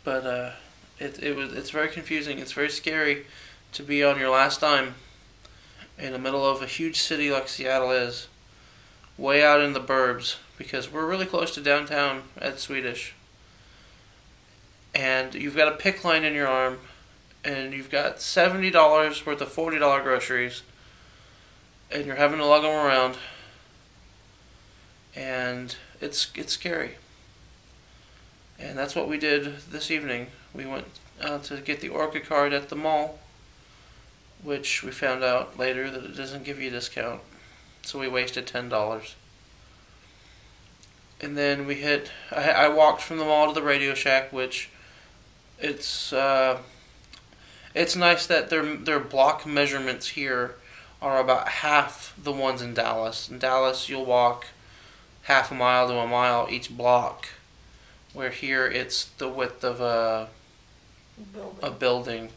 but it's very confusing. It's very scary to be on your last dime in the middle of a huge city like Seattle is, way out in the burbs, because we're really close to downtown at Swedish. And you've got a PICC line in your arm, and you've got $70 worth of $40 groceries, and you're having to lug them around, and it's scary. And that's what we did this evening. We went to get the Orca card at the mall, which we found out later that it doesn't give you a discount. So we wasted $10. And then I walked from the mall to the Radio Shack, which it's nice that their block measurements here are about half the ones in Dallas. In Dallas, you'll walk half a mile to a mile each block, where here it's the width of a building.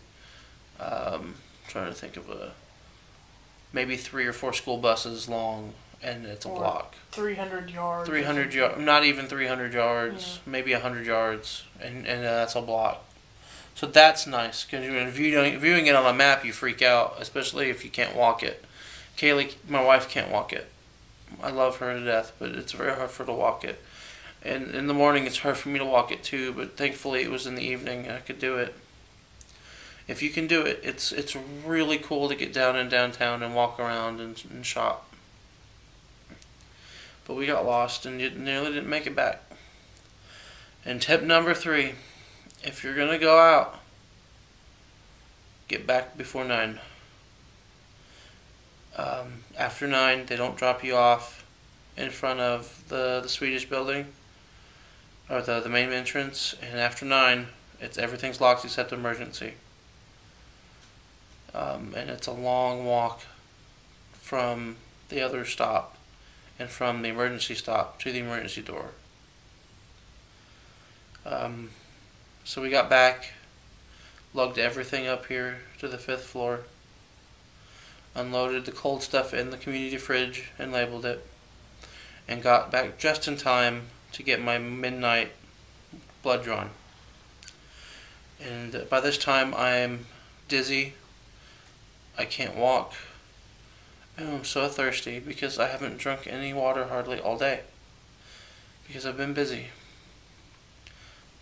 Trying to think of maybe 3 or 4 school buses long, and it's a block. 300 yards. 300 yards, not even 300 yards, maybe 100 yards, and that's a block. So that's nice, because viewing it on a map, you freak out, especially if you can't walk it. Kaylee, my wife, can't walk it. I love her to death, but it's very hard for her to walk it. And in the morning, it's hard for me to walk it too, but thankfully it was in the evening and I could do it. If you can do it, it's really cool to get down in downtown and walk around and shop. But we got lost and nearly didn't make it back. And tip number 3, if you're going to go out, get back before 9. After 9, they don't drop you off in front of the Swedish building, or the main entrance, and after 9, everything's locked except emergency. And it's a long walk from the other stop and from the emergency stop to the emergency door. So we got back, lugged everything up here to the 5th floor, unloaded the cold stuff in the community fridge and labeled it, and got back just in time to get my midnight blood drawn. And by this time I'm dizzy, I can't walk, and I'm so thirsty because I haven't drunk any water hardly all day because I've been busy.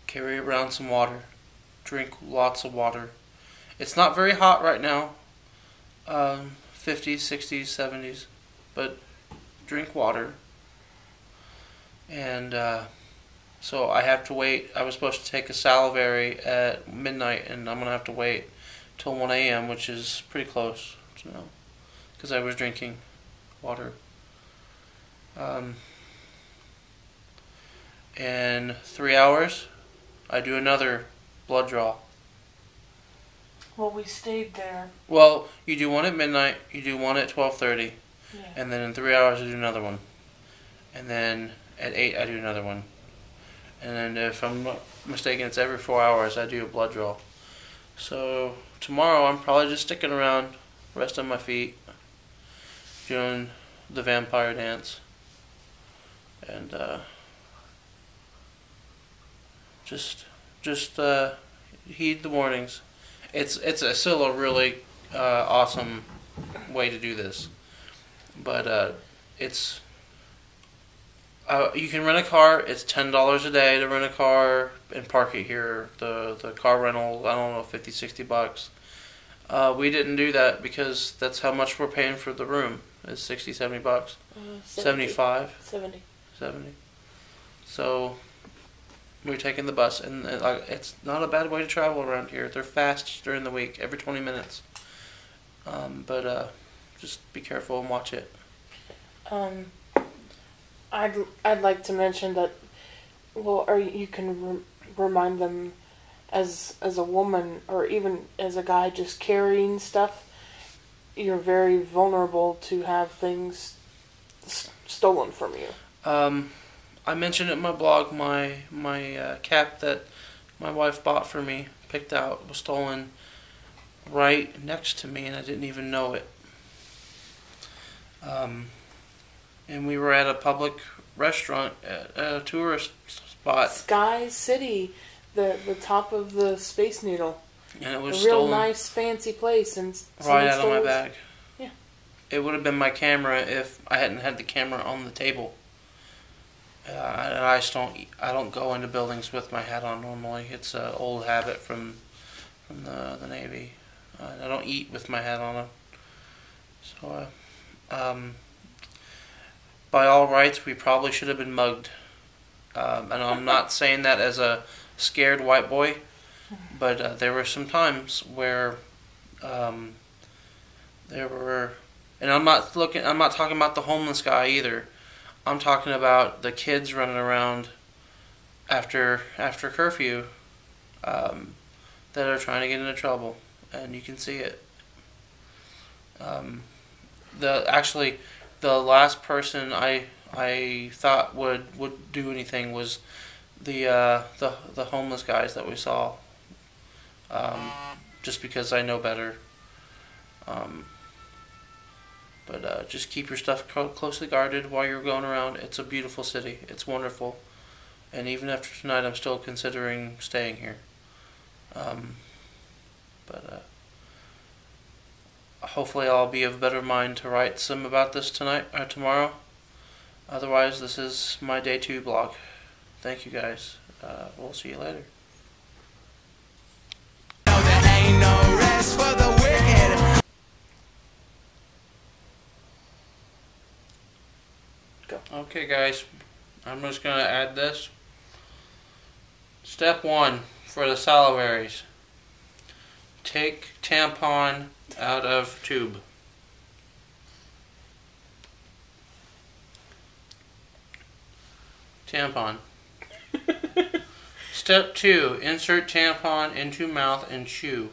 Carry around some water, drink lots of water. It's not very hot right now, 50s, 60s, 70s, but drink water. And so I have to wait. I was supposed to take a salivary at midnight, and I'm going to have to wait till 1 a.m., which is pretty close, because I was drinking water. In 3 hours, I do another blood draw. Well, we stayed there. Well, you do one at midnight, you do one at 12:30, and then in 3 hours I do another one. And then at 8 I do another one. And then if I'm not mistaken, it's every 4 hours I do a blood draw. So tomorrow I'm probably just sticking around, rest on my feet, doing the vampire dance, and just heed the warnings. It's still a really awesome way to do this, but you can rent a car. It's $10 a day to rent a car and park it here. The car rental, I don't know, $50-$60. We didn't do that because that's how much we're paying for the room. It's $60-$70. 75. 70. So we're taking the bus, and it's not a bad way to travel around here. They're fast during the week, every 20 minutes. But just be careful and watch it. I'd like to mention that, or you can remind them, as a woman or even as a guy just carrying stuff, you're very vulnerable to have things stolen from you. I mentioned in my blog my cap that my wife bought for me, picked out, was stolen right next to me, and I didn't even know it. And we were at a public restaurant at a tourist spot. Sky City. the top of the Space Needle. And it was a real stolen. Nice, fancy place, and Right out of my bag. Yeah. It would have been my camera if I hadn't had the camera on the table. I don't go into buildings with my hat on normally. It's an old habit from the Navy. I don't eat with my hat on. So, by all rights, we probably should have been mugged. And I'm not saying that as a scared white boy, but there were some times where there were, and I'm not talking about the homeless guy either. I'm talking about the kids running around after curfew that are trying to get into trouble, and you can see it. The last person I thought would do anything was the homeless guys that we saw. Just because I know better. But just keep your stuff closely guarded while you're going around. It's a beautiful city. It's wonderful. And even after tonight, I'm still considering staying here. Hopefully I'll be of better mind to write some about this tonight or tomorrow. Otherwise, this is my day 2 blog. Thank you guys. We'll see you later. Go. Okay, guys. I'm just going to add this. Step 1 for the salivaries. Take tampon out of tube. Tampon. Step 2. Insert tampon into mouth and chew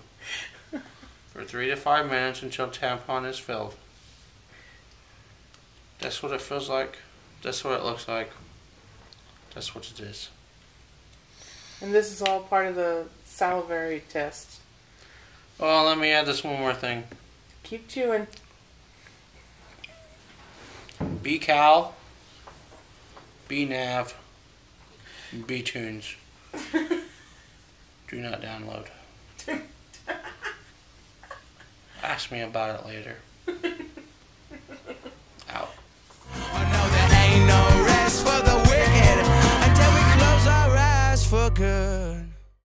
for 3 to 5 minutes until tampon is filled. That's what it feels like. That's what it looks like. That's what it is. And this is all part of the salivary test. Well, let me add this one more thing. Keep chewing. Be Cal, be Nav, be Tunes. Do not download. Ask me about it later.